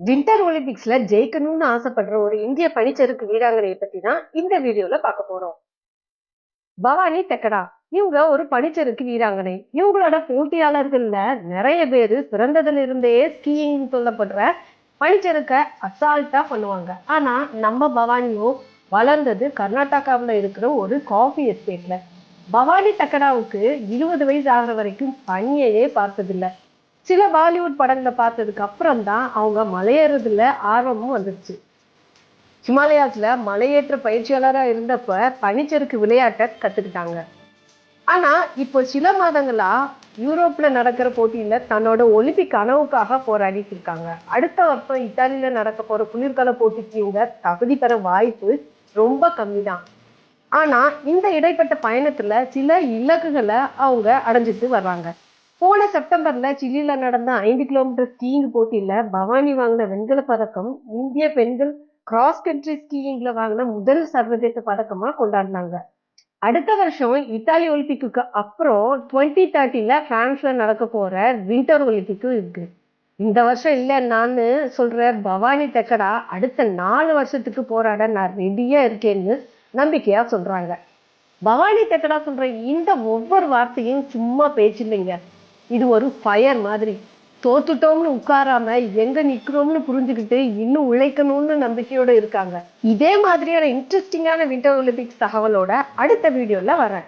Winter ஒலிம்பிக்ஸ்ல ஜெயிக்கணும்னு ஆசைப்படுற ஒரு இந்திய பனிச்சறுக்கு வீராங்கனையை பத்தி தான் இந்த வீடியோல பார்க்க போறோம். பவானி தெக்கடா இவங்க ஒரு பனிச்சறுக்கு வீராங்கனை. இவங்களோட போட்டியாளர்கள்ல நிறைய பேரு பிறந்ததுல இருந்தே ஸ்கீயிங் சொல்லப்படுற பனிச்சறுக்க அசால்ட்டா பண்ணுவாங்க. ஆனா நம்ம பவானியோ வளர்ந்தது கர்நாடகாவுல இருக்கிற ஒரு காஃபி எஸ்டேட்ல. பவானி தக்கடாவுக்கு 20 வயசு ஆகிற வரைக்கும் பனியையே பார்த்ததில்ல. சில பாலிவுட் படங்களை பார்த்ததுக்கு அப்புறம் தான் அவங்க மலையேறதுல ஆர்வமும் வந்துருச்சு. ஹிமாலயாஸ்ல மலையேற்ற பயிற்சியாளரா இருந்தப்ப பனிச்சறுக்கு விளையாட்டை கத்துக்கிட்டாங்க. ஆனா இப்போ சில மாதங்களா யூரோப்ல நடக்கிற போட்டியில தன்னோட ஒலிம்பிக் கனவுக்காக போராடிட்டு இருக்காங்க. அடுத்த வருஷம் இத்தாலியில நடக்க போற குளிர்கால போட்டிக்கு இவங்க தகுதி பெற வாய்ப்பு ரொம்ப கம்மிதான். ஆனா இந்த இடைப்பட்ட பயணத்துல சில இலக்குகளை அவங்க அடைஞ்சிட்டு வர்றாங்க. போன செப்டம்பர்ல சிலில நடந்த 5 கிலோமீட்டர் ஸ்கீயிங் போட்டியில பவானி வாங்கின வெண்கல பதக்கம் இந்திய பெண்கள் கிராஸ் கண்ட்ரி ஸ்கீயிங்ல வாங்கின முதல் சர்வதேச பதக்கமா கொண்டாடினாங்க. அடுத்த வருஷம் இத்தாலி ஒலிம்பிக்கு அப்புறம் 2030ல பிரான்ஸ்ல நடக்க போற வின்டர் ஒலிம்பிக்கும் இருக்கு. இந்த வருஷம் இல்ல நான் சொல்ற பவானி தெக்கடா அடுத்த 4 வருஷத்துக்கு போராட நான் ரெடியா இருக்கேன்னு நம்பிக்கையா சொல்றாங்க. பவானி தெக்கடா சொல்ற இந்த ஒவ்வொரு வார்த்தையும் சும்மா பேச்சு இல்லைங்க. இது ஒரு ஃபயர் மாதிரி. தோத்துட்டோம்னு உட்காராம எங்க நிக்கிறோம்னு புரிஞ்சுக்கிட்டு இன்னும் உழைக்கணும்னு நம்பிக்கையோட இருக்காங்க. இதே மாதிரியான இன்ட்ரெஸ்டிங்கான வின்டர் ஒலிம்பிக்ஸ் தகவலோட அடுத்த வீடியோல வரேன்.